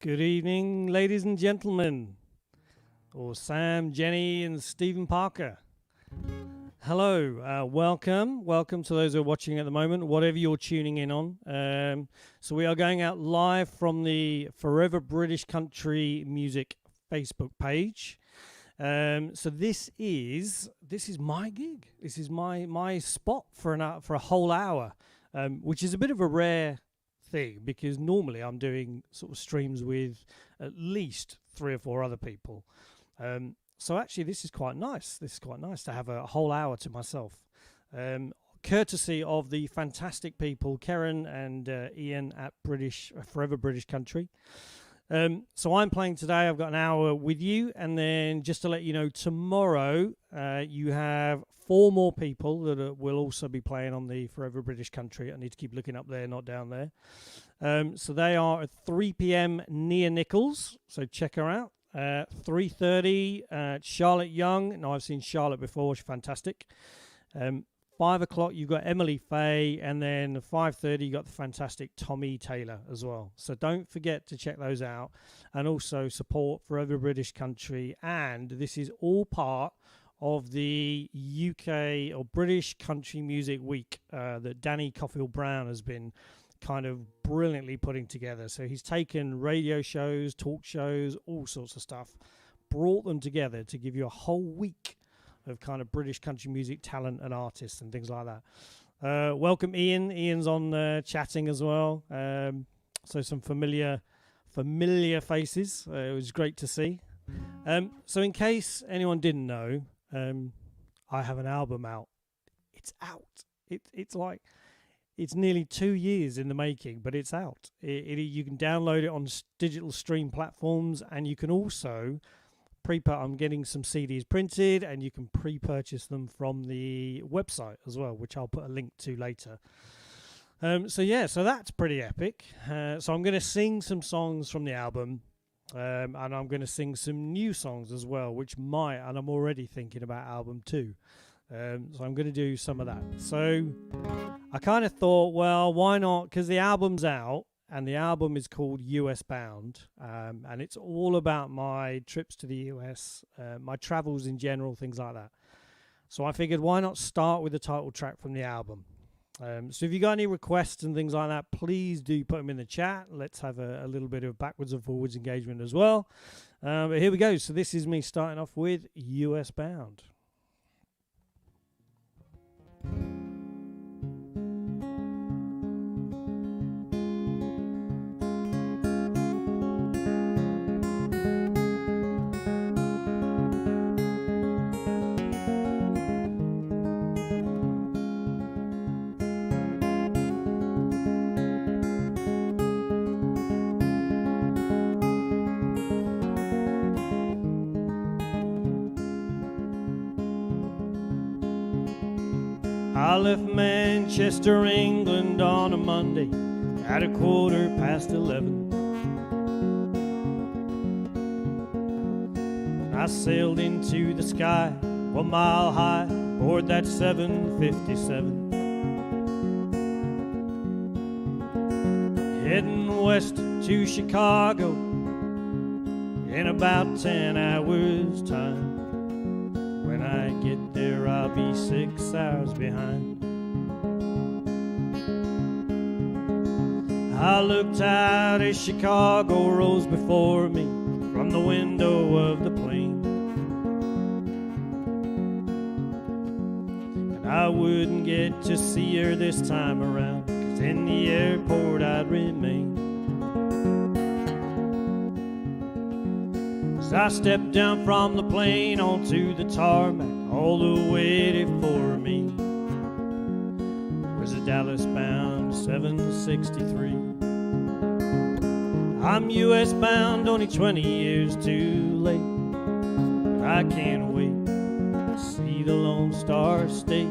Good evening, ladies and gentlemen, or Sam, Jenny, and Stephen Parker. Hello, welcome to those who are watching at the moment, whatever you're tuning in on. So we are going out live from the Forever British Country Music Facebook page. So this is my gig. This is my spot for a whole hour, which is a bit of a rare thing because normally I'm doing sort of streams with at least 3 or 4 other people. So actually this is quite nice. This is quite nice to have a whole hour to myself. Courtesy of the fantastic people Karen and Ian at Forever British Country. So I'm playing today. I've got an hour with you, and then just to let you know, tomorrow you have 4 more people that will also be playing on the Forever British Country. I need to keep looking up there, not down there. So they are at 3 p.m. near Nichols, so check her out. 3:30 Charlotte Young. Now I've seen Charlotte before, she's fantastic. 5 o'clock you've got Emily Faye, and then 5:30 you got the fantastic Tommy Taylor as well. So don't forget to check those out, and also support Forever British Country. And this is all part of the UK or British Country Music Week that Danny Coffield Brown has been kind of brilliantly putting together. So he's taken radio shows, talk shows, all sorts of stuff, brought them together to give you a whole week of kind of British country music talent and artists and things like that. Welcome Ian. Ian's on chatting as well. So some familiar faces. It was great to see. So in case anyone didn't know, I have an album out. It's out. It's nearly 2 years in the making, but it's out. You can download it on digital stream platforms, and you can also I'm getting some CDs printed, and you can pre-purchase them from the website as well, which I'll put a link to later. So that's pretty epic. So I'm going to sing some songs from the album, and I'm going to sing some new songs as well, and I'm already thinking about album 2. So I'm going to do some of that. So I kind of thought, well, why not? Because the album's out, and the album is called US Bound, and it's all about my trips to the US, my travels in general, things like that. So I figured, why not start with the title track from the album? So if you got any requests and things like that, please do put them in the chat. Let's have a little bit of backwards and forwards engagement as well. But here we go. So this is me starting off with US Bound. I left Manchester, England on a Monday at 11:15. I sailed into the sky 1 mile high aboard that 757, heading west to Chicago in about 10 hours time. When I get there, I'll be 6 hours behind. I looked out as Chicago rose before me from the window of the plane, and I wouldn't get to see her this time around, 'cause in the airport I'd remain. As I stepped down from the plane onto the tarmac, all who waited for me was a Dallas-bound 763. I'm US bound, only 20 years too late, but I can't wait to see the Lone Star State.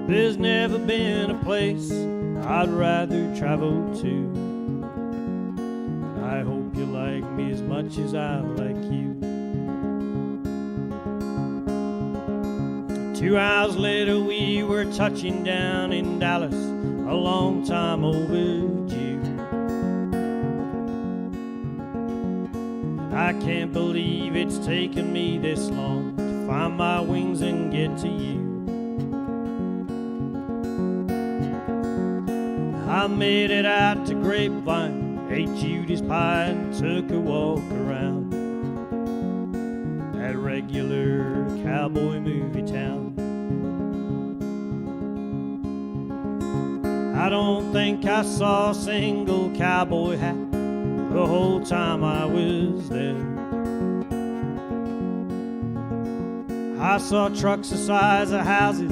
There's never been a place I'd rather travel to. I hope you like me as much as I like you. 2 hours later we were touching down in Dallas, a long time overdue. I can't believe it's taken me this long to find my wings and get to you. I made it out to Grapevine, ate Judy's pie and took a walk around that regular cowboy movie town. I don't think I saw a single cowboy hat the whole time I was there. I saw trucks the size of houses,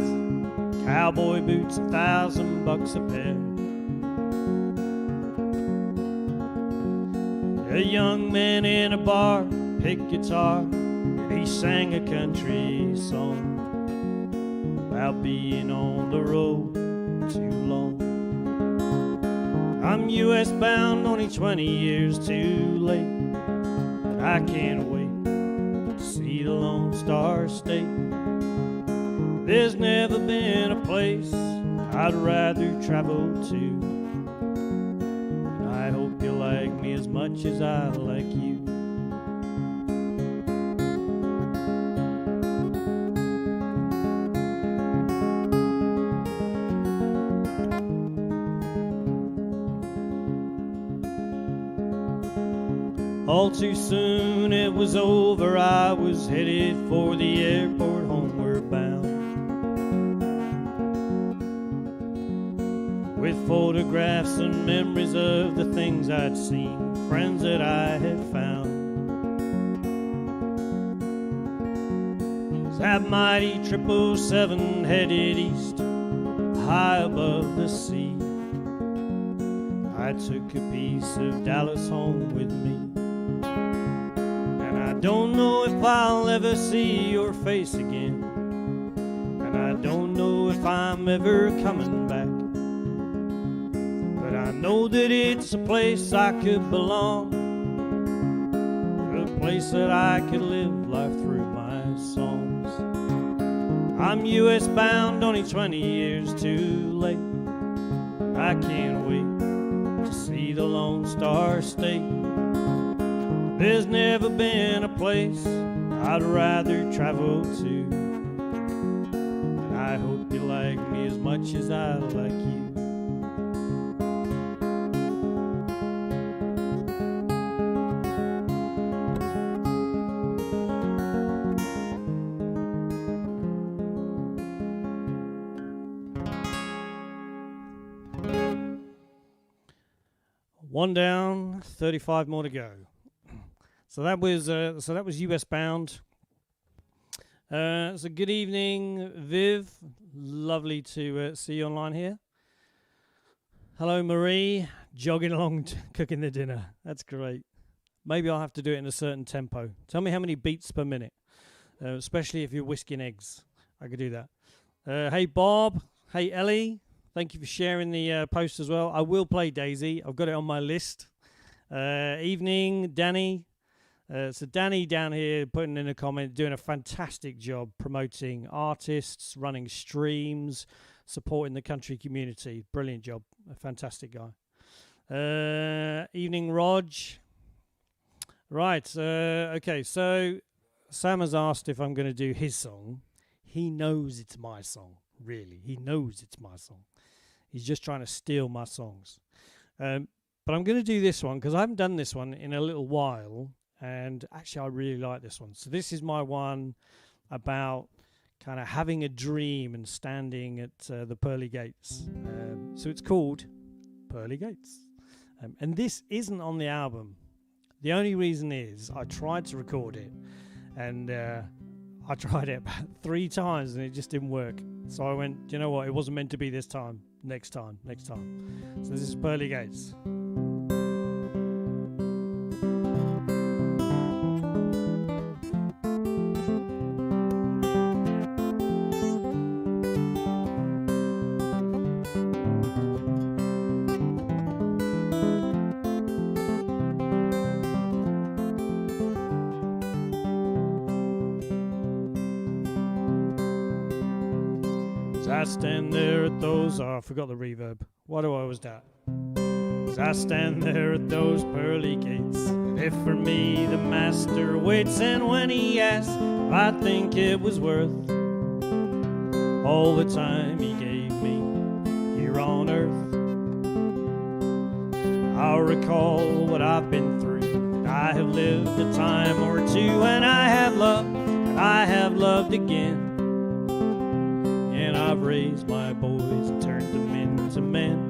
cowboy boots $1,000 a pair. A young man in a bar picked guitar and he sang a country song about being on the road too long. I'm US bound, only 20 years too late, but I can't wait to see the Lone Star State. There's never been a place I'd rather travel to. I hope you like me as much as I like you. All too soon it was over, I was headed for the airport, homeward bound, with photographs and memories of the things I'd seen, friends that I had found. That mighty 777 headed east, high above the sea. I took a piece of Dallas home with me, and I don't know if I'll ever see your face again, and I don't know if I'm ever coming back. I know that it's a place I could belong, a place that I could live life through my songs. I'm US bound, only 20 years too late. I can't wait to see the Lone Star State. There's never been a place I'd rather travel to. And I hope you like me as much as I like you. One down, 35 more to go. So that was US bound. So good evening, Viv. Lovely to see you online here. Hello, Marie. Jogging along, cooking the dinner. That's great. Maybe I'll have to do it in a certain tempo. Tell me how many beats per minute, especially if you're whisking eggs. I could do that. Hey, Bob. Hey, Ellie. Thank you for sharing the post as well. I will play Daisy. I've got it on my list. Evening, Danny. So Danny down here putting in a comment, doing a fantastic job promoting artists, running streams, supporting the country community. Brilliant job. A fantastic guy. Evening, Rog. Right. Okay, so Sam has asked if I'm going to do his song. He knows it's my song, really. He knows it's my song. He's just trying to steal my songs. But I'm going to do this one because I haven't done this one in a little while. And actually, I really like this one. So this is my one about kind of having a dream and standing at the pearly gates. So it's called Pearly Gates. And this isn't on the album. The only reason is I tried to record it. And I tried it about 3 times and it just didn't work. So I went, you know what? It wasn't meant to be this time. Next time. So this is Pearly Gates. I stand there at those... Oh, I forgot the reverb. Why do I always do that? As I stand there at those pearly gates, and If for me the master waits, and when he asks if I think it was worth all the time he gave me here on earth, I'll recall what I've been through. I have lived a time or two, and I have loved, and I have loved again. And I've raised my boys and turned them into men.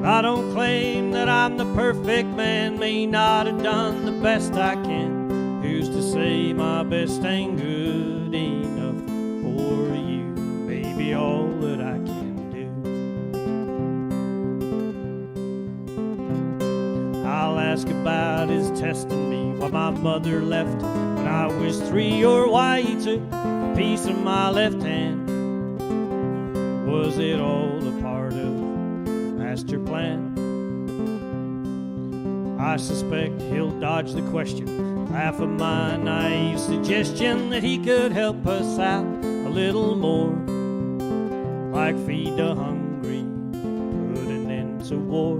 I don't claim that I'm the perfect man, may not have done the best I can. Who's to say my best ain't good enough for you? Maybe all that I can do. I'll ask about his testing me, why my mother left when I was 3, or why he took a piece of my left hand. Was it all a part of master plan? I suspect he'll dodge the question, laugh at my naive suggestion that he could help us out a little more, like feed the hungry, put an end to war.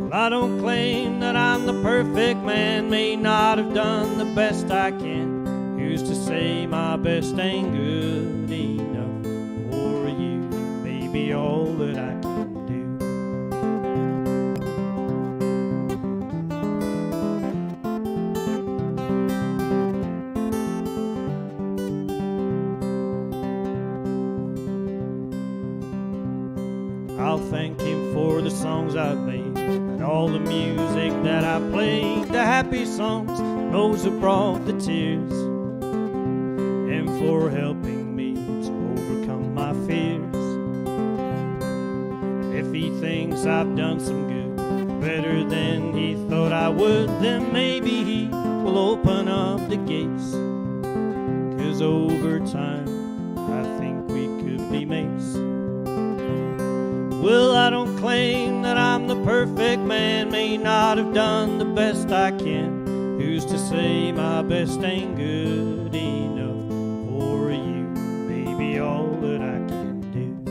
Well, I don't claim that I'm the perfect man, may not have done the best I can. Who's to say my best ain't good enough for you? Maybe all that I can do. I'll thank him for the songs I've made, and all the music that I played, the happy songs, those who brought the tears, and for helping me to overcome my fears. If he thinks I've done some good, better than he thought I would, then maybe he will open up the gates. 'Cause over time, I think we could be mates. Well, I don't claim that I'm the perfect man, may not have done the best I can. Who's to say my best ain't good enough for you? Maybe all that I can do.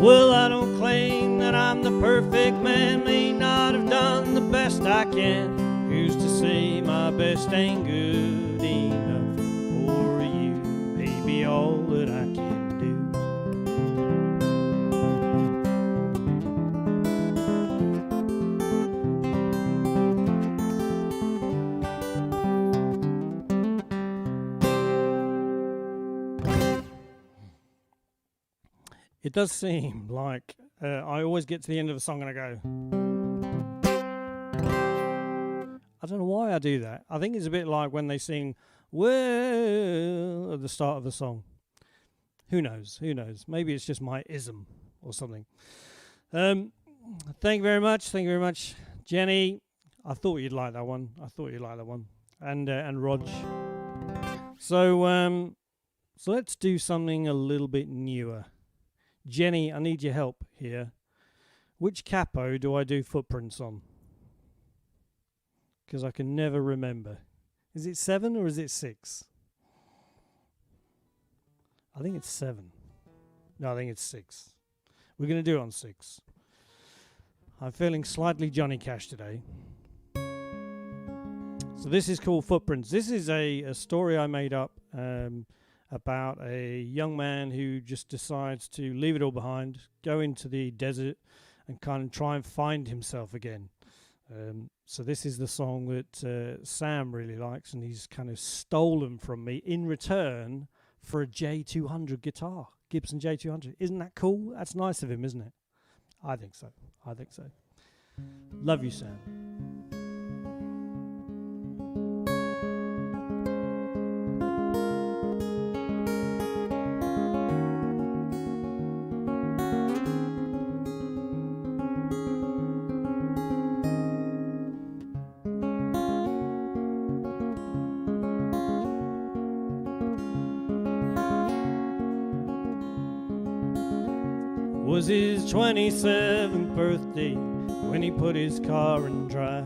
Well, I don't claim that I'm the perfect man, may not have done the best I can. Who's to say my best ain't good enough for you? Maybe all that I can do. It does seem like I always get to the end of a song and I go, I don't know why I do that. I think it's a bit like when they sing, well, at the start of a song. Who knows? Who knows? Maybe it's just my ism or something. Thank you very much. Thank you very much, Jenny. I thought you'd like that one. And Rog. So let's do something a little bit newer. Jenny, I need your help here. Which capo do I do footprints on? Because I can never remember. Is it 7 or is it 6? I think it's 7. No, I think it's 6. We're going to do it on 6. I'm feeling slightly Johnny Cash today. So this is called Footprints. This is a story I made up about a young man who just decides to leave it all behind, go into the desert and kind of try and find himself again. So this is the song that Sam really likes, and he's kind of stolen from me in return for a J200 guitar, Gibson J200. Isn't that cool? That's nice of him, isn't it? I think so. Love you, Sam. Was his 27th birthday when he put his car in drive.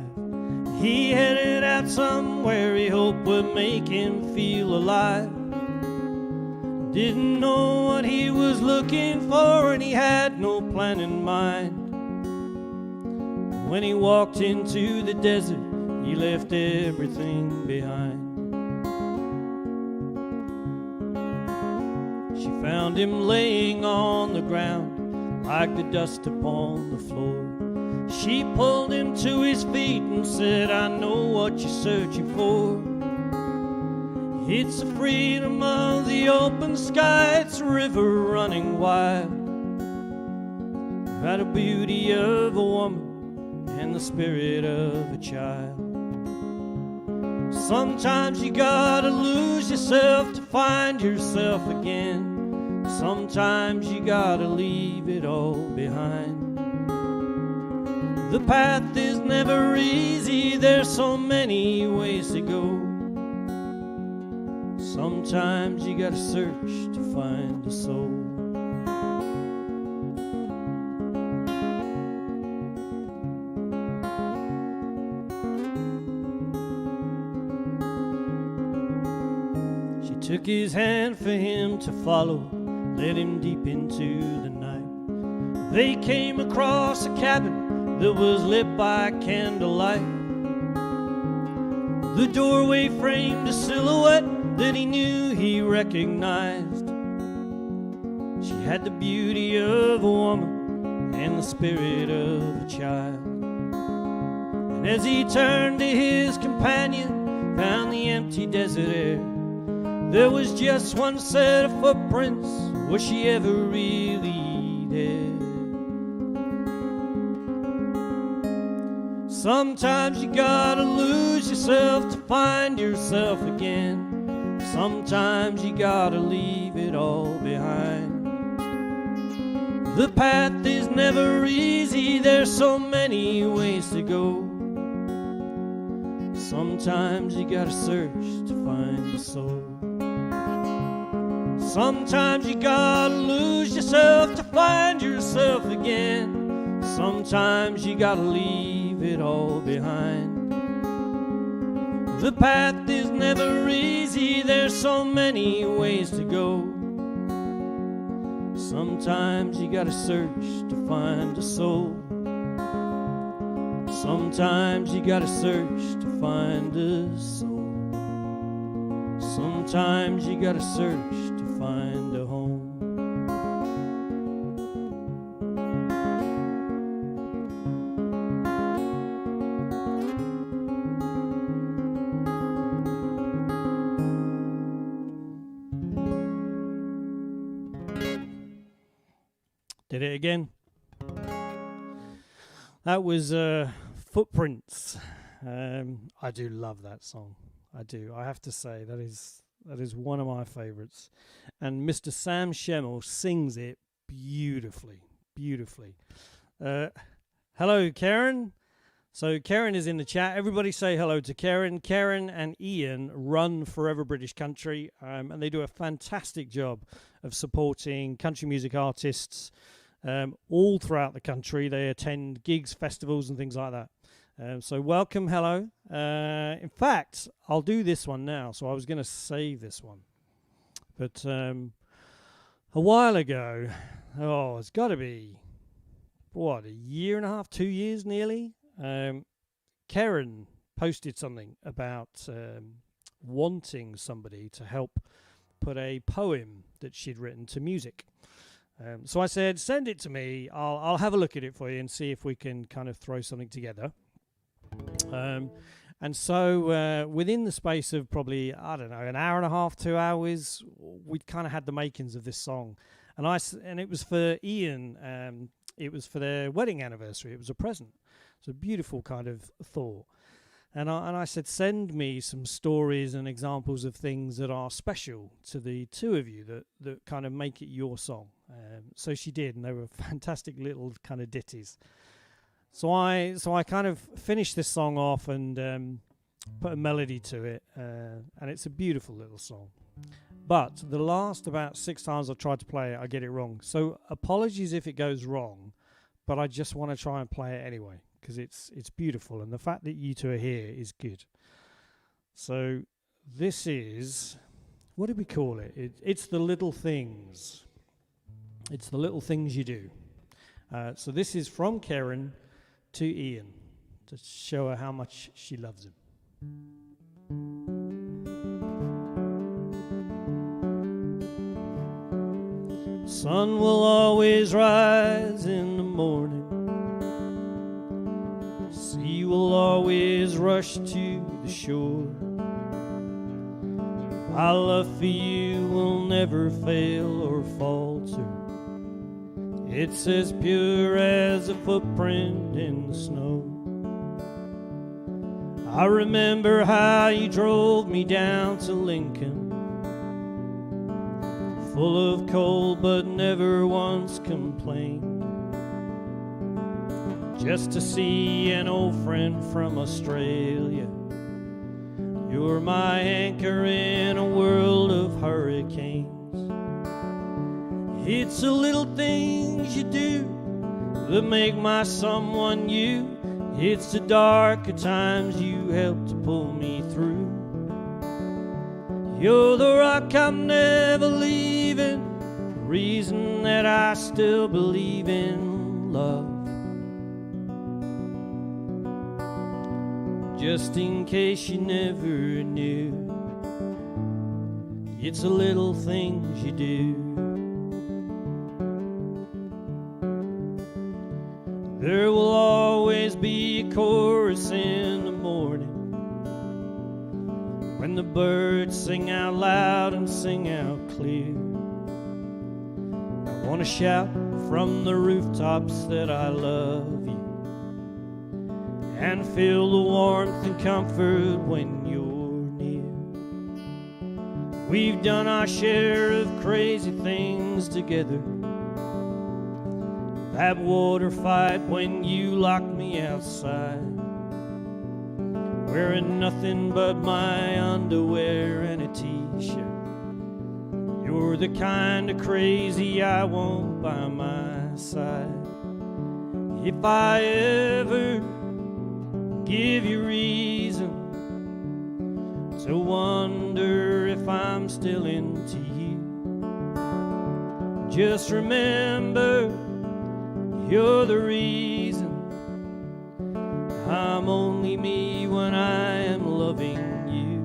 He headed out somewhere he hoped would make him feel alive. Didn't know what he was looking for, and he had no plan in mind. when he walked into the desert, he left everything behind. She found him laying on the ground like the dust upon the floor. She pulled him to his feet and said, I know what you're searching for. It's the freedom of the open sky, it's a river running wild. Got the beauty of a woman and the spirit of a child. Sometimes you gotta lose yourself to find yourself again. Sometimes you gotta leave it all behind. The path is never easy, there's so many ways to go. Sometimes you gotta search to find a soul. She took his hand for him to follow, led him deep into the night. They came across a cabin that was lit by candlelight. The doorway framed a silhouette that he knew he recognized. She had the beauty of a woman and the spirit of a child. And as he turned to his companion, found the empty desert air, there was just one set of footprints. Was she ever really there? Sometimes you gotta lose yourself to find yourself again. Sometimes you gotta leave it all behind. The path is never easy, there's so many ways to go. Sometimes you gotta search to find a soul. Sometimes you gotta lose yourself to find yourself again. Sometimes you gotta leave it all behind. The path is never easy, there's so many ways to go. Sometimes you gotta search to find a soul. Sometimes you gotta search to find a soul. Sometimes you gotta search to find a home. Did it again. That was Footprints. I do love that song. I do. I have to say that is one of my favourites. And Mr. Sam Schemmel sings it beautifully. Beautifully. Hello, Karen. So Karen is in the chat. Everybody say hello to Karen. Karen and Ian run Forever British Country, and they do a fantastic job of supporting country music artists all throughout the country. They attend gigs, festivals, and things like that. So welcome, hello. In fact, I'll do this one now. So I was going to save this one. But a while ago, it's got to be, a year and a half, 2 years nearly, Karen posted something about wanting somebody to help put a poem that she'd written to music. So I said, send it to me. I'll have a look at it for you and see if we can kind of throw something together. And so within the space of probably, an hour and a half, 2 hours, we'd kind of had the makings of this song. And it was for Ian. It was for their wedding anniversary. It was a present. It's a beautiful kind of thought. And I said, send me some stories and examples of things that are special to the two of you that kind of make it your song. So she did, and they were fantastic little kind of ditties. So I kind of finished this song off and put a melody to it, and it's a beautiful little song. But the last about 6 times I've tried to play it, I get it wrong. So apologies if it goes wrong, but I just want to try and play it anyway, because it's beautiful, and the fact that you two are here is good. So this is, what did we call it? It's the little things. It's the little things you do. So this is from Karen to Ian. to show her how much she loves him. Sun will always rise in the morning. Sea will always rush to the shore. My love for you will never fail or falter. It's as pure as a footprint in the snow. I remember how you drove me down to Lincoln, full of cold but never once complained, just to see an old friend from Australia. You're my anchor in a world of hurricanes. It's the little things you do that make my someone you. It's the darker times you help to pull me through. You're the rock I'm never leaving, the reason that I still believe in love. Just in case you never knew, it's the little things you do. There will always be a chorus in the morning, when the birds sing out loud and sing out clear. I want to shout from the rooftops that I love you, and feel the warmth and comfort when you're near. We've done our share of crazy things together. That water fight when you locked me outside, wearing nothing but my underwear and a t-shirt. You're the kind of crazy I want by my side. If I ever give you reason to wonder if I'm still into you, just remember you're the reason. I'm only me when I am loving you.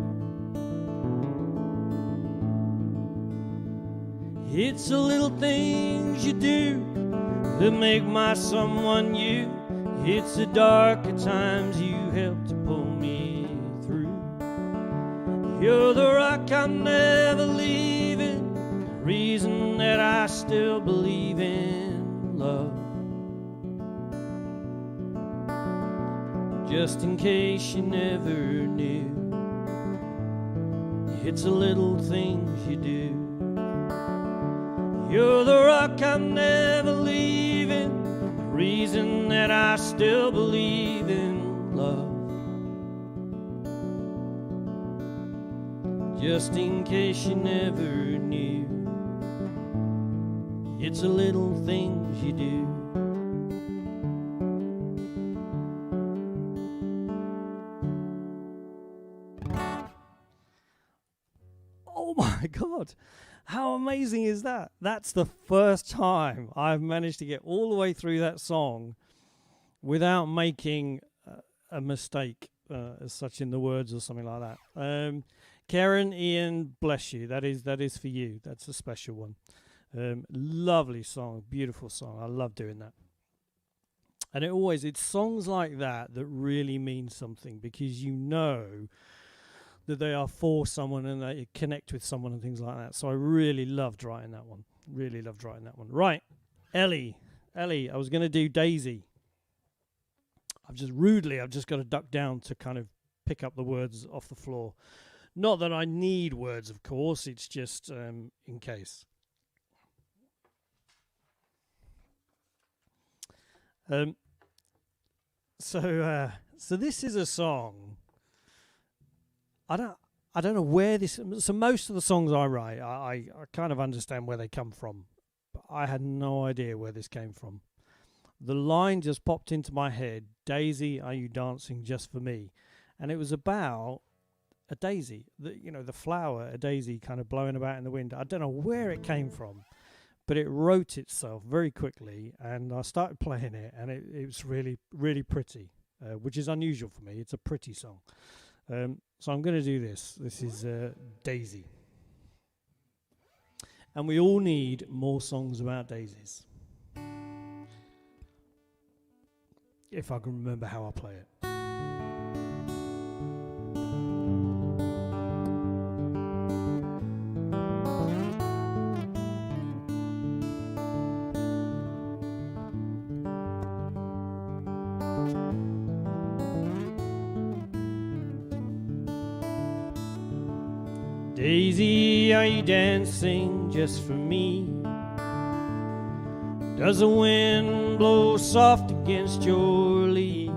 It's the little things you do that make my someone you. It's the darker times you help to pull me through. You're the rock I'm never leaving, the reason that I still believe in love. Just in case you never knew, it's the little things you do. You're the rock I'm never leaving, the reason that I still believe in love. Just in case you never knew, it's the little things you do. Oh my God, how amazing is that? That's the first time I've managed to get all the way through that song without making a mistake as such in the words or something like that. Karen, Ian, bless you. That is for you. That's a special one. Lovely song, beautiful song. I love doing that. And it's songs like that that really mean something, because you know that they are for someone and they connect with someone and things like that. So I really loved writing that one. Really loved writing that one. Right, Ellie, I was going to do Daisy. I've just got to duck down to kind of pick up the words off the floor. Not that I need words, of course. It's just in case. So this is a song. I don't know where this. So most of the songs I write, I kind of understand where they come from, but I had no idea where this came from. The line just popped into my head: "Daisy, are you dancing just for me?" And it was about a daisy, the flower, a daisy, kind of blowing about in the wind. I don't know where it came from, but it wrote itself very quickly, and I started playing it, and it was really, really pretty. which is unusual for me. It's a pretty song. So I'm going to do this. This is Daisy. And we all need more songs about daisies. If I can remember how I play it. Daisy, are you dancing just for me? Does the wind blow soft against your leaves?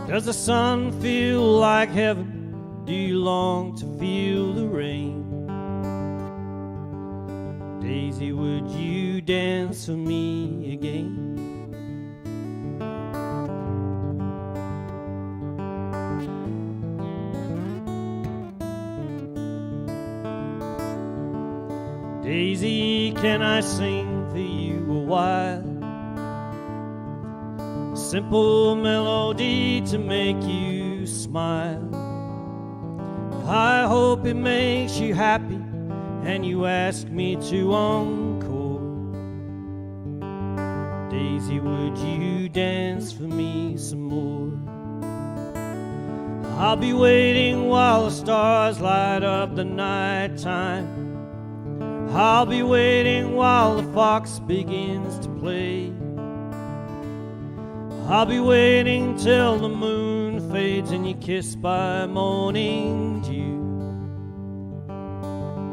Does the sun feel like heaven? Do you long to feel the rain? Daisy, would you dance for me again? Daisy, can I sing for you a while? A simple melody to make you smile. I hope it makes you happy and you ask me to encore. Daisy, would you dance for me some more? I'll be waiting while the stars light up the night time. I'll be waiting while the fox begins to play. I'll be waiting till the moon fades and you're kissed by morning dew.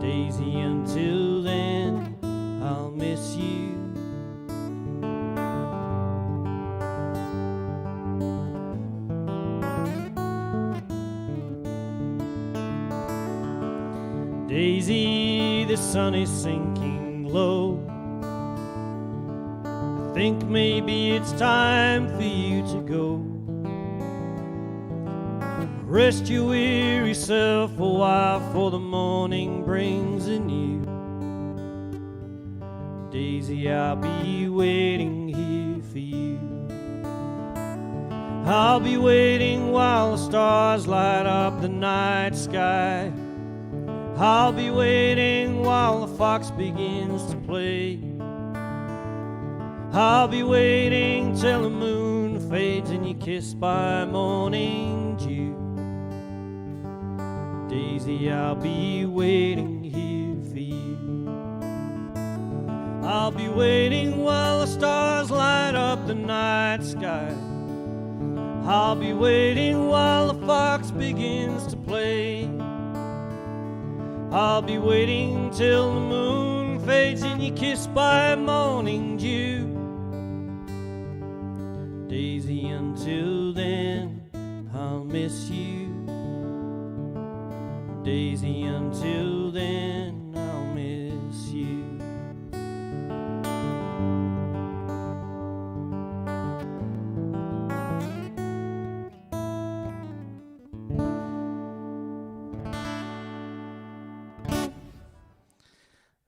Daisy, until then, I'll miss you. Daisy, the sun is sinking low. I think maybe it's time for you to go. Rest your weary self a while, for the morning brings anew. Daisy, I'll be waiting here for you. I'll be waiting while the stars light up the night sky. I'll be waiting while the fox begins to play. I'll be waiting till the moon fades and you're kissed by morning dew. Daisy, I'll be waiting here for you. I'll be waiting while the stars light up the night sky. I'll be waiting while the fox begins to play. I'll be waiting till the moon fades and you're kissed by morning dew. Daisy, until then, I'll miss you. Daisy, until then, I'll miss you.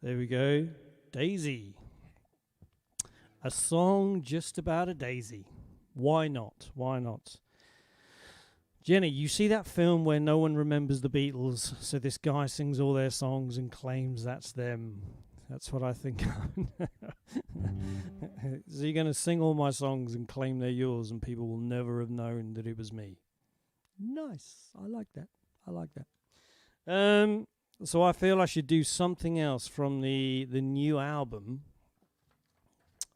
There we go. Daisy. A song just about a daisy. Why not? Why not? Jenny, you see that film where no one remembers the Beatles, so this guy sings all their songs and claims that's them. That's what I think. So you're going to sing all my songs and claim they're yours and people will never have known that it was me. Nice. I like that. I like that. So I feel I should do something else from the new album,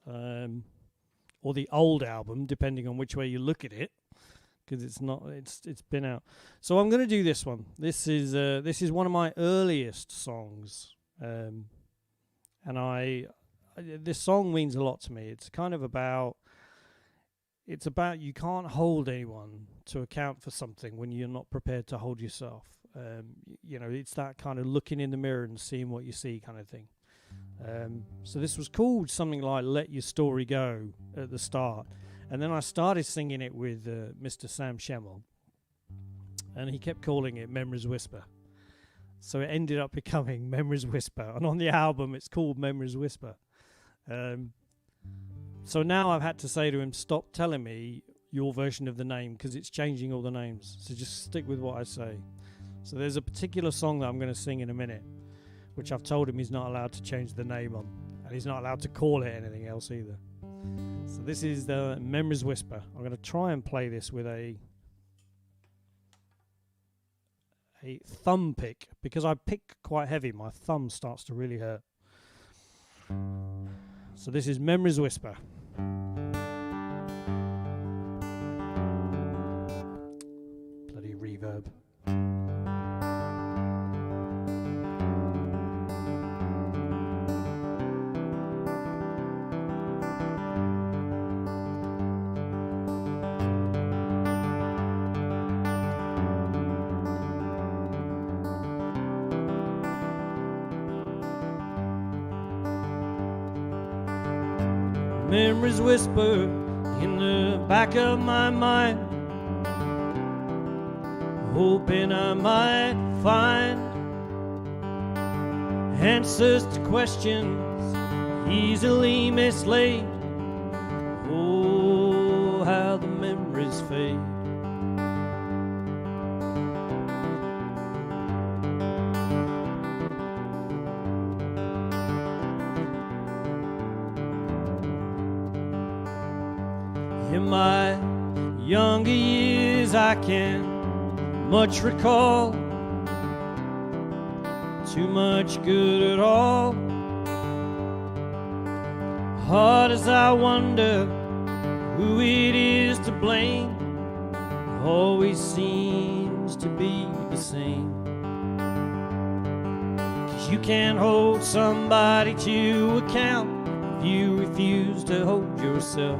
or the old album, depending on which way you look at it, because it's been out. So I'm going to do this one. This is one of my earliest songs, and this song means a lot to me. It's kind of about you can't hold anyone to account for something when you're not prepared to hold yourself. It's that kind of looking in the mirror and seeing what you see kind of thing. So this was called something like Let Your Story Go at the start. And then I started singing it with Mr. Sam Schemmel. And he kept calling it Memories Whisper. So it ended up becoming Memories Whisper. And on the album, it's called Memories Whisper. So now I've had to say to him, stop telling me your version of the name, because it's changing all the names. So just stick with what I say. So there's a particular song that I'm going to sing in a minute, which I've told him he's not allowed to change the name on, and he's not allowed to call it anything else either. So this is the Memories Whisper. I'm going to try and play this with a thumb pick, because I pick quite heavy. My thumb starts to really hurt. So this is Memories Whisper. Bloody reverb. Memories whisper in the back of my mind, hoping I might find answers to questions easily mislaid. Oh, how the memories fade. In my younger years I can much recall, too much good at all. Hard as I wonder who it is to blame, always seems to be the same. 'Cause you can't hold somebody to account if you refuse to hold yourself.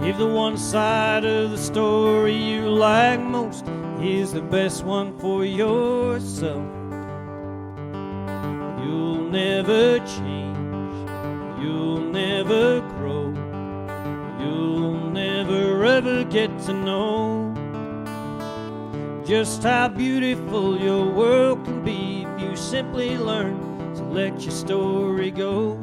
If the one side of the story you like most is the best one for yourself, you'll never change, you'll never grow, you'll never ever get to know just how beautiful your world can be if you simply learn to let your story go.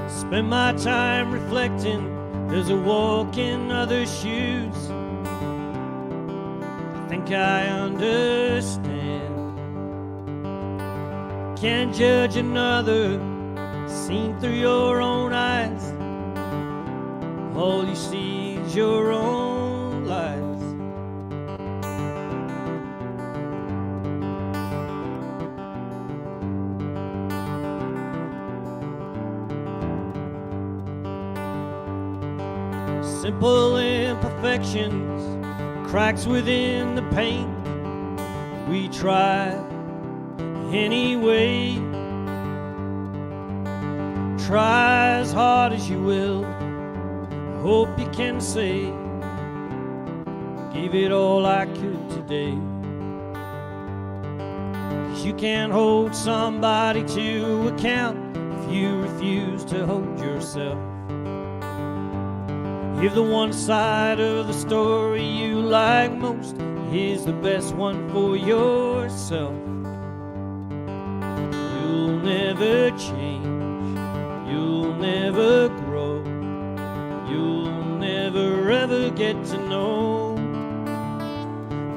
Spend my time reflecting as I walk in other shoes. I think I understand. Can't judge another seen through your own eyes. All you see is your own lies. Simple imperfections, cracks within the paint. We try anyway. Try as hard as you will. Hope you can say, gave it all I could today. 'Cause you can't hold somebody to account if you refuse to hold yourself. If the one side of the story you like most is the best one for yourself, you'll never change, you'll never grow, you'll never ever get to know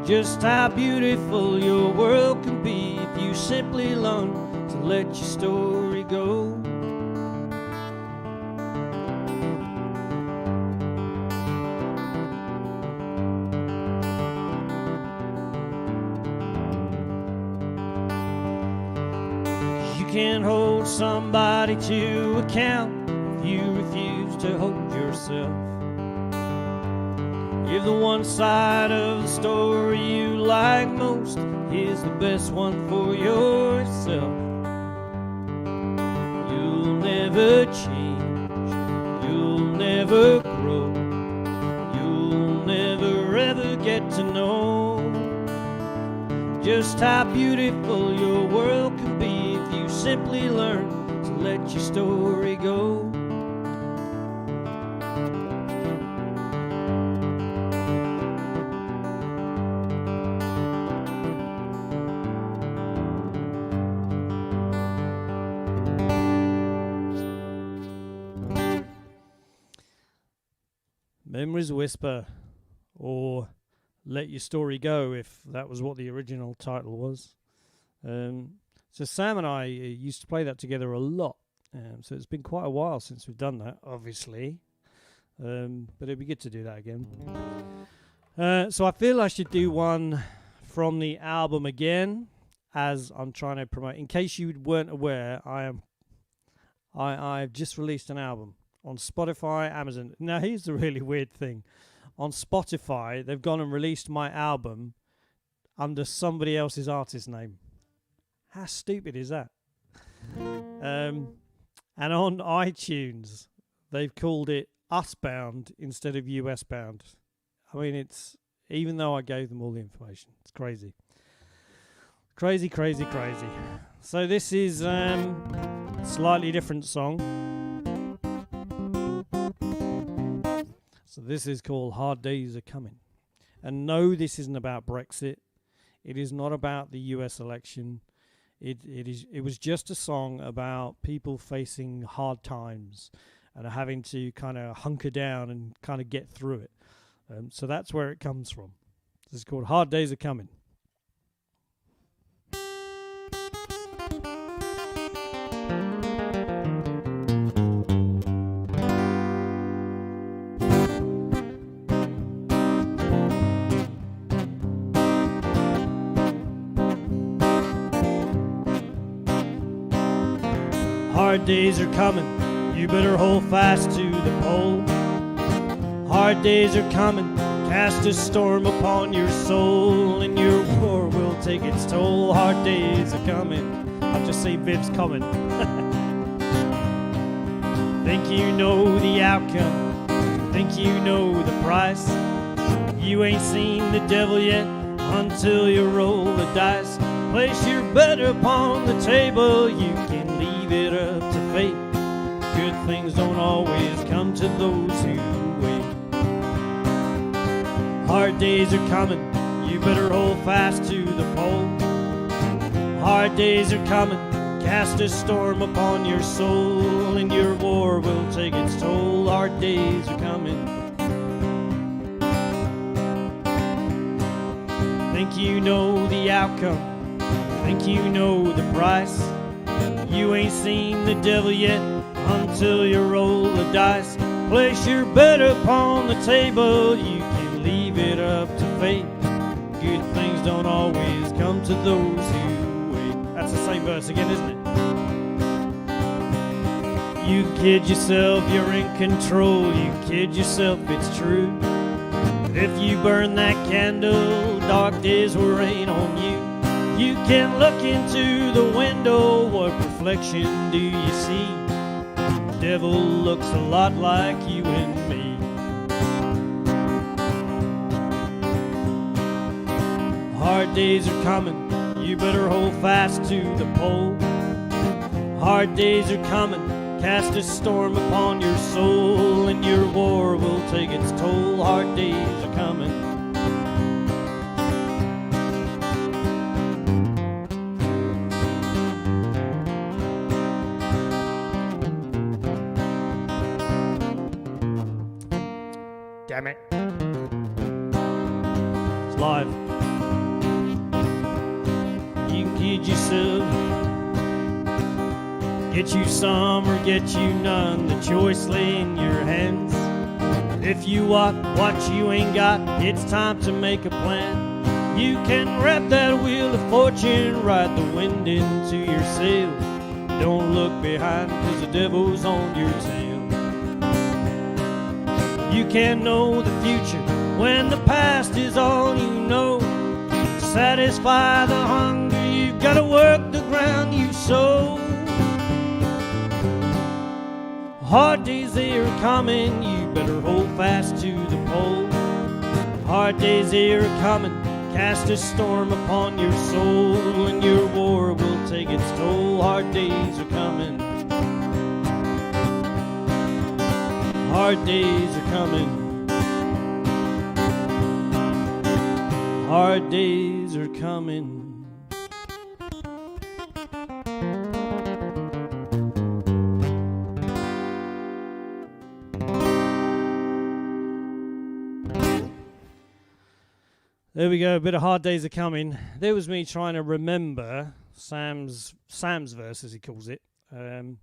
just how beautiful your world can be if you simply learn to let your story go. Can't hold somebody to account if you refuse to hold yourself. If the one side of the story you like most is the best one for yourself, you'll never change, you'll never grow, you'll never ever get to know just how beautiful your world can be if you simply learn to let your story go. Memories Whisper, or Let Your Story Go, if that was what the original title was. So Sam and I used to play that together a lot. So it's been quite a while since we've done that, obviously. But it'd be good to do that again. So I feel I should do one from the album again, as I'm trying to promote. In case you weren't aware, I've just released an album on Spotify, Amazon. Now here's the really weird thing. On Spotify, they've gone and released my album under somebody else's artist name. How stupid is that? And on iTunes, they've called it Usbound instead of US Bound. I mean, it's, even though I gave them all the information, it's crazy. Crazy. So this is a slightly different song. So this is called Hard Days Are Coming. And no, this isn't about Brexit. It is not about the US election. It was just a song about people facing hard times and having to kind of hunker down and kind of get through it. So that's where it comes from. This is called Hard Days Are Coming. Hard days are coming, you better hold fast to the pole. Hard days are coming, cast a storm upon your soul, and your war will take its toll. Hard days are coming. I'll just say Viv's coming. Think you know the outcome, think you know the price. You ain't seen the devil yet until you roll the dice. Place your bet upon the table, you can leave it up to fate. Good things don't always come to those who wait. Hard days are coming, you better hold fast to the pole. Hard days are coming, cast a storm upon your soul, and your war will take its toll. Hard days are coming. Think you know the outcome, think you know the price. You ain't seen the devil yet until you roll the dice. Place your bet upon the table, you can leave it up to fate. Good things don't always come to those who wait. That's the same verse again, isn't it? You kid yourself, you're in control. You kid yourself, it's true. If you burn that candle, dark days will rain on you. You can look into the window, what reflection do you see? The devil looks a lot like you and me. Hard days are coming, you better hold fast to the pole. Hard days are coming, cast a storm upon your soul, and your war will take its toll. Hard days are coming. Damn it. It's live. You can kid yourself. Get you some or get you none. The choice lay in your hands. If you want what you ain't got, it's time to make a plan. You can wrap that wheel of fortune, ride the wind into your sail. Don't look behind, 'cause the devil's on your tail. You can't know the future when the past is all you know. To satisfy the hunger, you've got to work the ground you sow. Hard days, they are coming, you better hold fast to the pole. Hard days, they are coming, cast a storm upon your soul, and your war will take its toll. Hard days are coming. Hard days are coming. Hard days are coming. There we go. A bit of hard days are coming. There was me trying to remember Sam's verse, as he calls it, and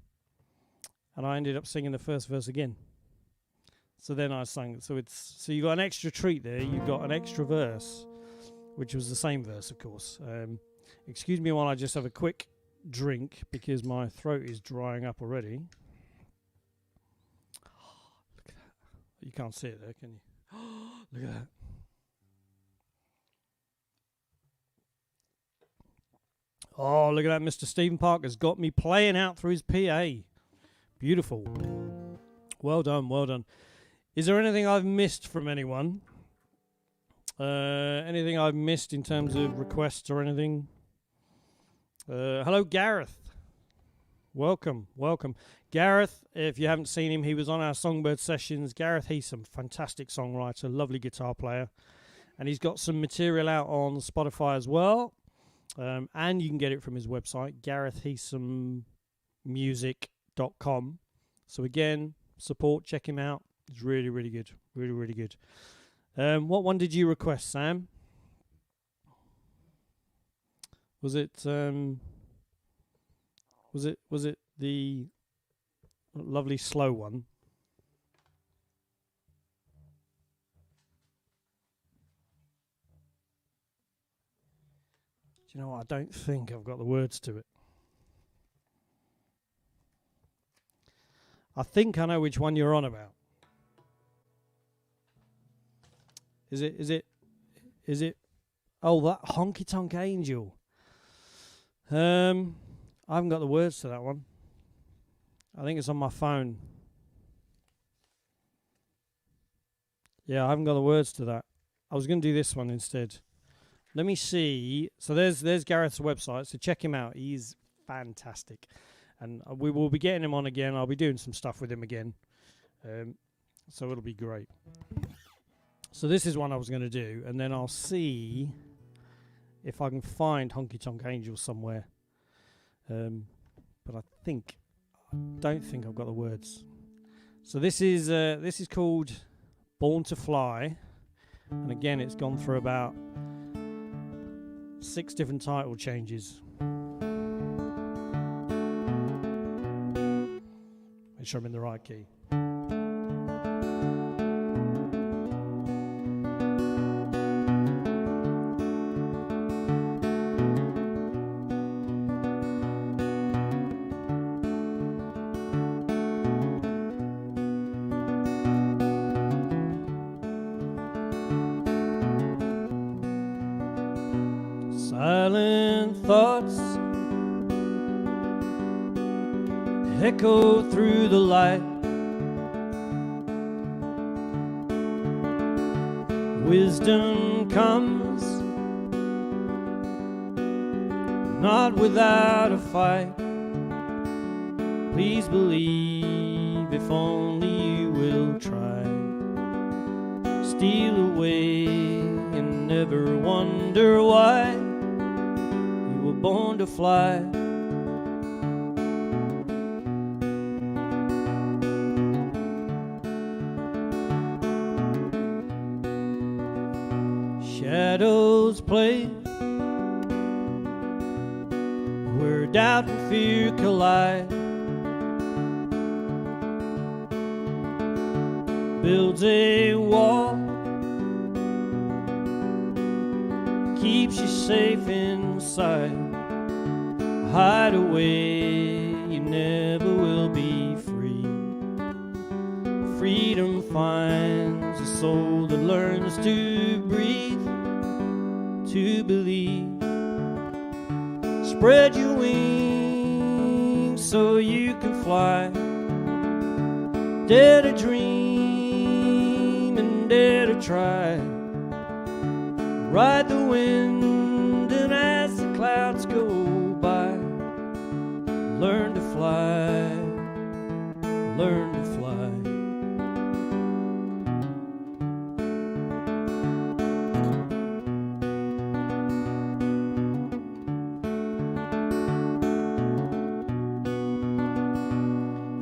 I ended up singing the first verse again. So then I sang. So you got an extra treat there. You got an extra verse, which was the same verse, of course. Excuse me while I just have a quick drink because my throat is drying up already. Look at that. You can't see it there, can you? Look at that. Oh, look at that. Mr. Stephen Parker's got me playing out through his PA. Beautiful. Well done, well done. Is there anything I've missed from anyone? Anything I've missed in terms of requests or anything? Hello, Gareth. Welcome, welcome. Gareth, if you haven't seen him, he was on our Songbird sessions. Gareth, he's some fantastic songwriter, lovely guitar player. And he's got some material out on Spotify as well. And you can get it from his website, GarethHeesommusic.com. So again, support, check him out. It's really, really good. Really, really good. What one did you request, Sam? Was it the lovely slow one? Do you know what? I don't think I've got the words to it. I think I know which one you're on about. Is it? Oh, that Honky Tonk Angel. I haven't got the words to that one. I think it's on my phone. Yeah, I haven't got the words to that. I was going to do this one instead. Let me see. So there's Gareth's website. So check him out. He's fantastic, and we will be getting him on again. I'll be doing some stuff with him again. So it'll be great. So this is one I was going to do, and then I'll see if I can find Honky Tonk Angel somewhere. But I don't think I've got the words. So this is called Born to Fly, and again it's gone through about 6 different title changes. Make sure I'm in the right key. Silent thoughts echo through the light. Wisdom comes not without a fight. Please believe if only you will try. Steal away and never wonder why. Born to fly. Shadows play where doubt and fear collide. Builds a wall, keeps you safe inside. Hide away, you never will be free. Freedom finds a soul that learns to breathe, to believe. Spread your wings so you can fly. Dare to dream and dare to try. Ride the wind and as the clouds go by, learn to fly, learn to fly.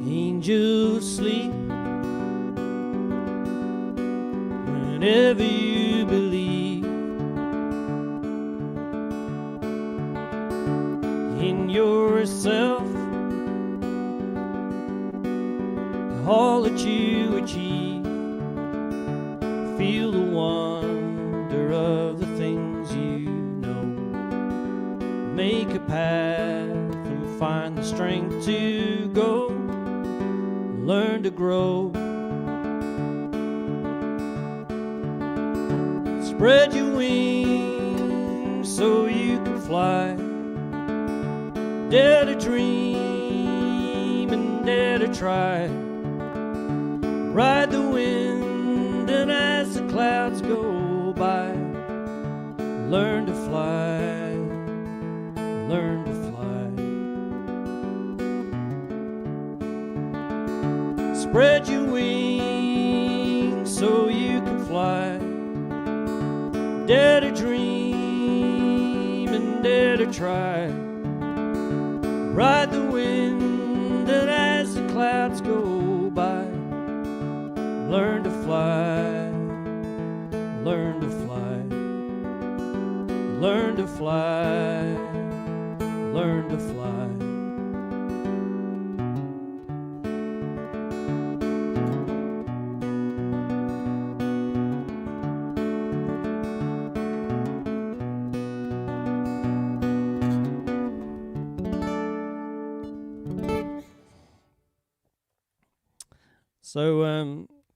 Angels sleep whenever you believe. wonder of the things you know. Make a path and find the strength to go. Learn to grow. Spread your wings so you can fly. Dare to dream and dare to try. Ride the wind and as the clouds go by, learn to fly, learn to fly. Spread your wings so you can fly. Dare to dream and dare to try. Ride the wind and as the clouds go by, learn to fly, learn to fly, learn to fly, learn to fly.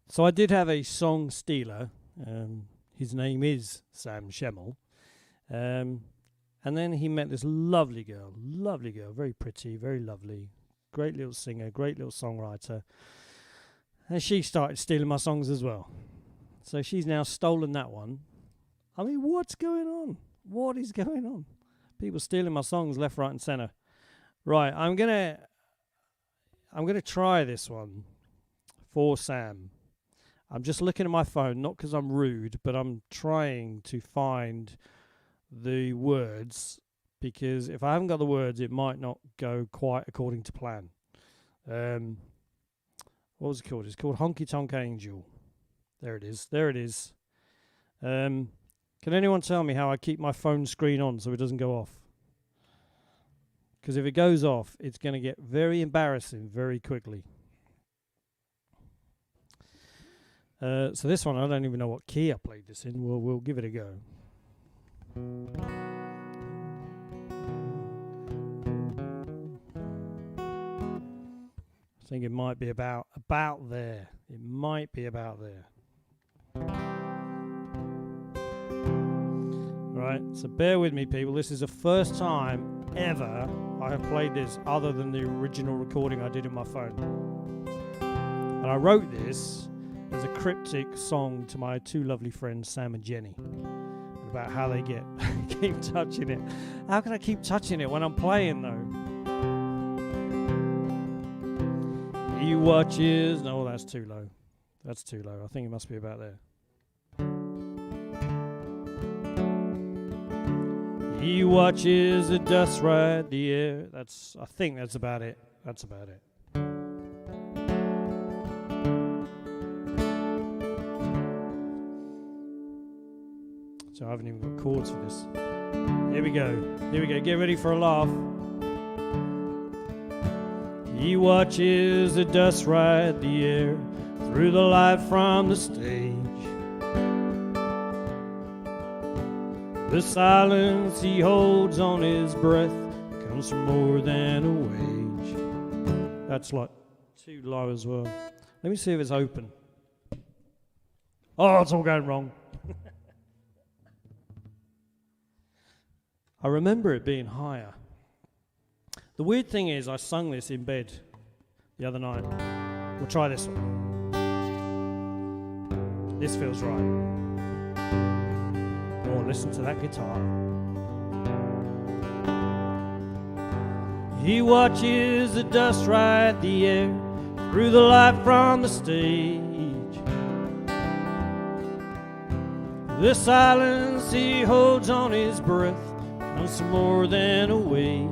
So I did have a song stealer. His name is Sam Schemmel. And then he met this lovely girl, very pretty, very lovely, great little singer, great little songwriter. And she started stealing my songs as well. So she's now stolen that one. I mean, what's going on? What is going on? People stealing my songs left, right, and centre. Right, I'm gonna try this one for Sam. I'm just looking at my phone, not because I'm rude, but I'm trying to find the words, because if I haven't got the words, it might not go quite according to plan. What was it called? It's called Honky Tonk Angel. There it is. There it is. Can anyone tell me how I keep my phone screen on so it doesn't go off? Because if it goes off, it's going to get very embarrassing very quickly. So this one, I don't even know what key I played this in. We'll give it a go. I think it might be about there. It might be about there. Right, so bear with me, people. This is the first time ever I have played this other than the original recording I did in my phone. And I wrote this as a cryptic song to my two lovely friends, Sam and Jenny, about how they keep touching it. How can I keep touching it when I'm playing, though? He watches... No, that's too low. That's too low. I think it must be about there. He watches the dust ride the air. I think that's about it. That's about it. So I haven't even got chords for this. Here we go. Here we go. Get ready for a laugh. He watches the dust ride the air through the light from the stage. The silence he holds on his breath comes from more than a wage. That's like too low as well. Let me see if it's open. Oh, it's all going wrong. I remember it being higher. The weird thing is I sung this in bed the other night. We'll try this one. This feels right. Oh, listen to that guitar. He watches the dust ride the air through the light from the stage. The silence he holds on his breath comes from more than a wage.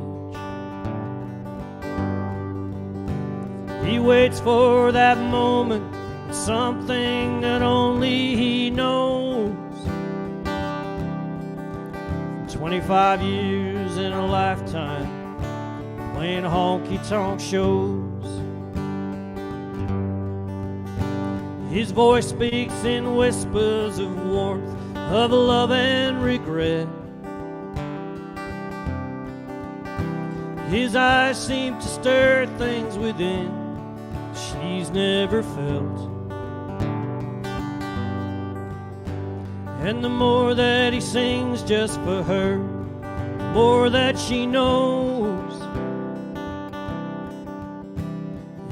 He waits for that moment, something that only he knows. 25 years in a lifetime, playing honky-tonk shows. His voice speaks in whispers of warmth, of love and regret. His eyes seem to stir things within she's never felt. And the more that he sings just for her, the more that she knows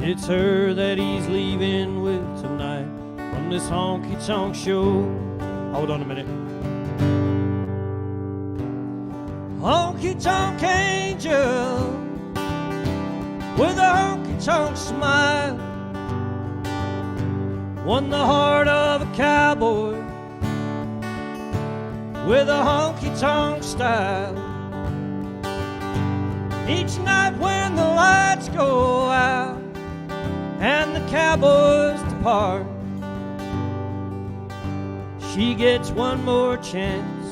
it's her that he's leaving with tonight from this honky-tonk show. Hold on a minute. Honky-tonk angel with a honky-tonk smile won the heart of a cowboy with a honky-tonk style. Each night when the lights go out and the cowboys depart, she gets one more chance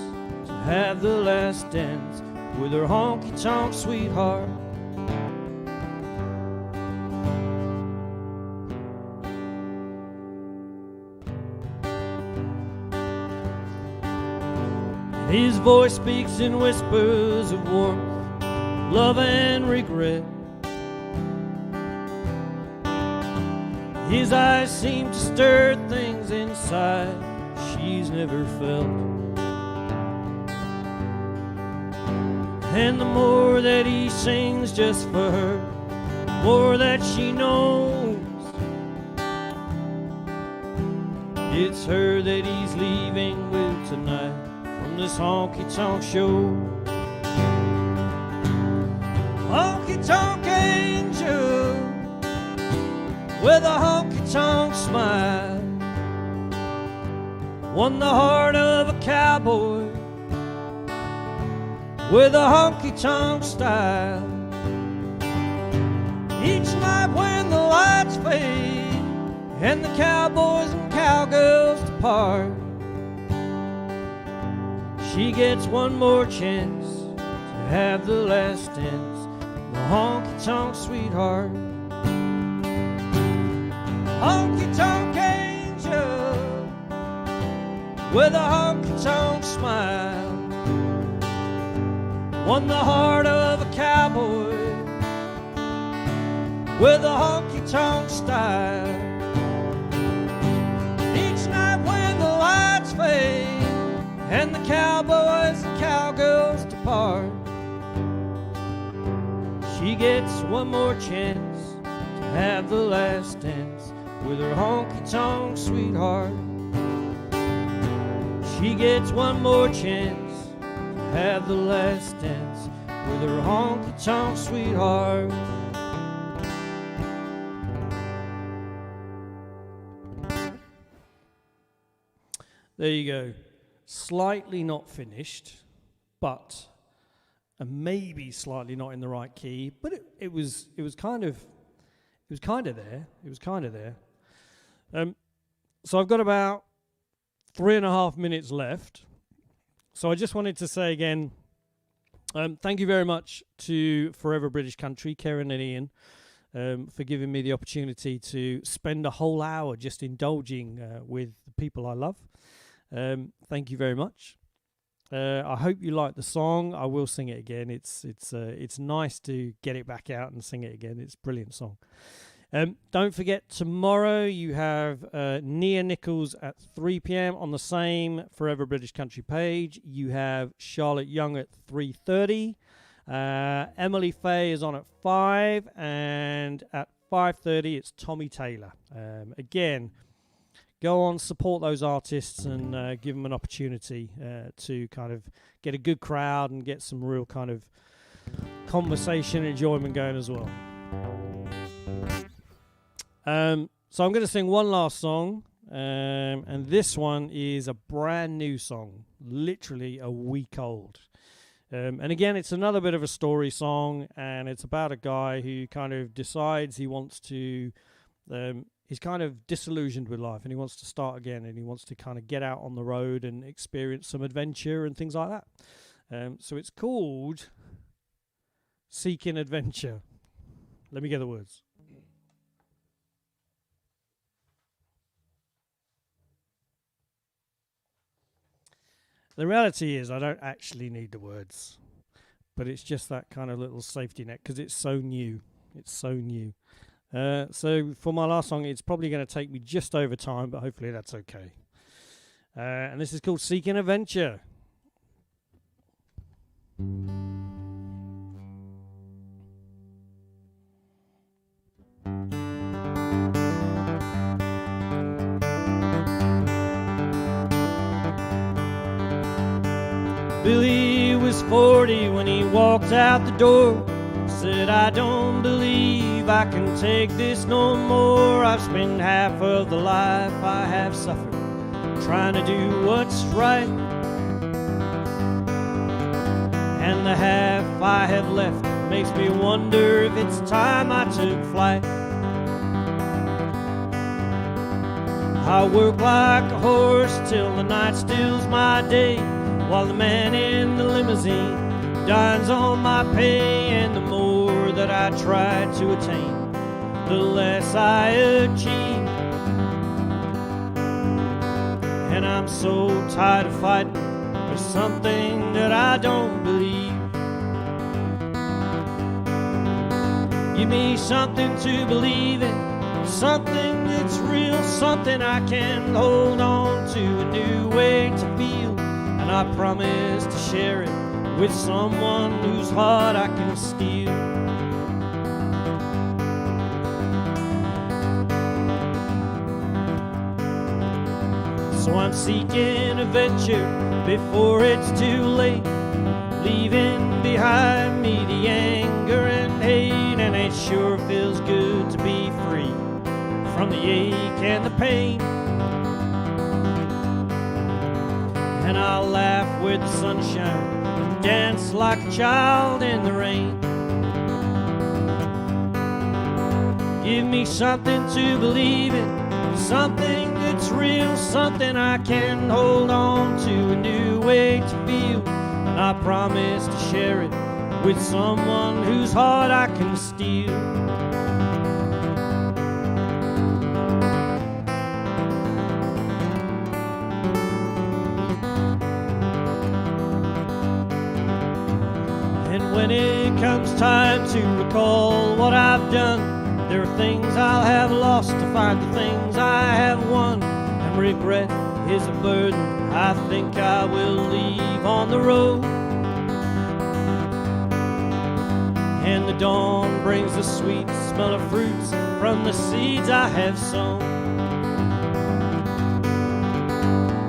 to have the last dance with her honky-tonk sweetheart. His voice speaks in whispers of warmth, love and regret. His eyes seem to stir things inside she's never felt. And the more that he sings just for her, the more that she knows it's her that he's leaving with tonight from this honky-tonk show. Honky-tonk angel with a honky-tonk smile won the heart of a cowboy with a honky-tonk style. Each night when the lights fade and the cowboys and cowgirls depart, she gets one more chance to have the last dance with a honky-tonk sweetheart. Honky-tonk angel with a honky-tonk smile won the heart of a cowboy with a honky-tonk style. Each night when the lights fade and the cowboys and cowgirls depart, she gets one more chance to have the last dance with her honky-tonk sweetheart. She gets one more chance to have the last dance with her honky-tonk sweetheart. There you go. Slightly not finished, but maybe slightly not in the right key. But it was kind of there. It was kind of there. So I've got about 3.5 minutes left. So I just wanted to say again, thank you very much to Forever British Country, Karen and Ian, for giving me the opportunity to spend a whole hour just indulging with the people I love. Thank you very much. I hope you like the song. I will sing it again. It's nice to get it back out and sing it again. It's a brilliant song. Don't forget, tomorrow you have Nia Nichols at 3 p.m. on the same Forever British Country page. You have Charlotte Young at 3:30. Emily Faye is on at 5, and at 5:30 it's Tommy Taylor. Again, go on, support those artists and give them an opportunity to kind of get a good crowd and get some real kind of conversation and enjoyment going as well. So I'm going to sing one last song, and this one is a brand new song, literally a week old. And again, it's another bit of a story song, and it's about a guy who kind of decides he wants to, he's kind of disillusioned with life, and he wants to start again, and he wants to kind of get out on the road and experience some adventure and things like that. So it's called Seeking Adventure. Let me get the words. The reality is I don't actually need the words, but it's just that kind of little safety net because it's so new. It's so new. So for my last song, it's probably going to take me just over time, but hopefully that's okay. And this is called Seeking Adventure. Billy was 40 when he walked out the door. Said, I don't believe I can take this no more. I've spent half of the life I have suffered trying to do what's right, and the half I have left makes me wonder if it's time I took flight. I work like a horse till the night steals my day, while the man in the limousine dines on my pay. And the more that I try to attain, the less I achieve. And I'm so tired of fighting for something that I don't believe. Give me something to believe in, something that's real, something I can hold on to, a new way to feel. And I promise to share it with someone whose heart I can steal. So I'm seeking adventure before it's too late, leaving behind me the anger and hate. And it sure feels good to be free from the ache and the pain. And I'll laugh with the sunshine and dance like a child in the rain. Give me something to believe in, something that's real, something I can hold on to, a new way to feel. And I promise to share it with someone whose heart I can steal. And when it comes time to recall what I've done, there are things I'll have lost to find the things I have won. And regret is a burden I think I will leave on the road. And the dawn brings the sweet smell of fruits from the seeds I have sown.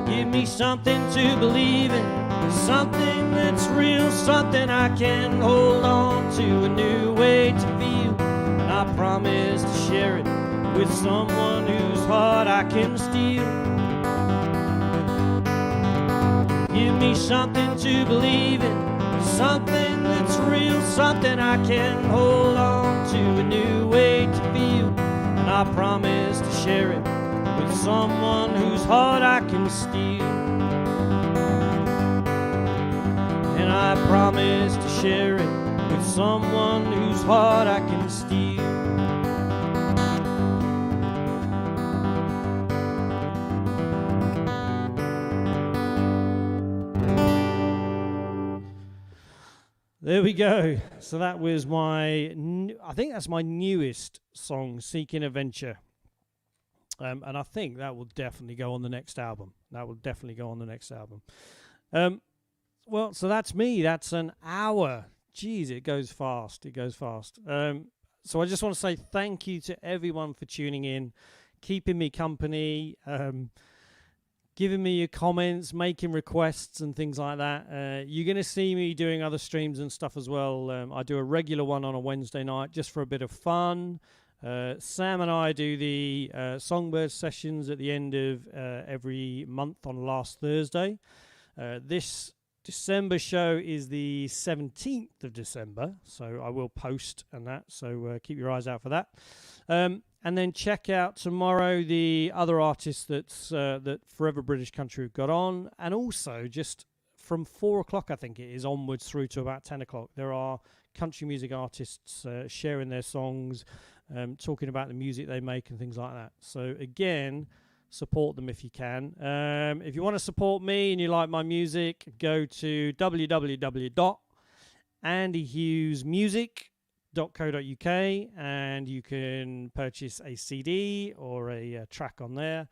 Give me something to believe in, something that's real, something I can hold on to, a new way to feel. And I promise to share it with someone whose heart I can steal. Give me something to believe in, something that's real, something I can hold on to, a new way to feel. And I promise to share it with someone whose heart I can steal. And I promise to share it with someone whose heart I can steal. There we go. So that was my, I think that's my newest song, Seeking Adventure. And I think that will definitely go on the next album. Well, so that's me. That's an hour. Jeez, it goes fast. So I just want to say thank you to everyone for tuning in, keeping me company, giving me your comments, making requests and things like that. You're going to see me doing other streams and stuff as well. I do a regular one on a Wednesday night just for a bit of fun. Sam and I do the Songbird sessions at the end of every month on last Thursday. This December show is the 17th of December, so I will post and that, so keep your eyes out for that. And then check out tomorrow the other artists that Forever British Country have got on. And also just from 4 o'clock, I think it is, onwards through to about 10 o'clock, there are country music artists sharing their songs, talking about the music they make and things like that. So again, support them if you can. If you want to support me and you like my music, go to www.andyhughesmusic.co.uk and you can purchase a CD or a track on there.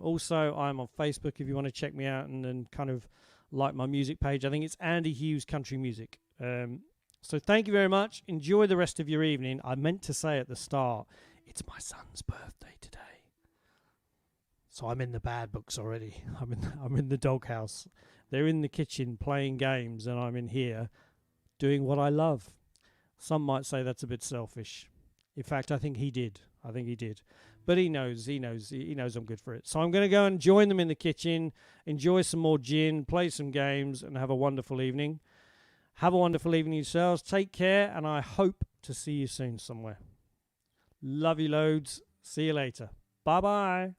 Also, I'm on Facebook if you want to check me out and kind of like my music page. I think it's Andy Hughes Country Music. So thank you very much. Enjoy the rest of your evening. I meant to say at the start, it's my son's birthday today. So I'm in the bad books already. I'm in the doghouse. They're in the kitchen playing games, and I'm in here doing what I love. Some might say that's a bit selfish. In fact, I think he did. But he knows I'm good for it. So I'm going to go and join them in the kitchen, enjoy some more gin, play some games, and have a wonderful evening. Have a wonderful evening yourselves. Take care, and I hope to see you soon somewhere. Love you loads. See you later. Bye-bye.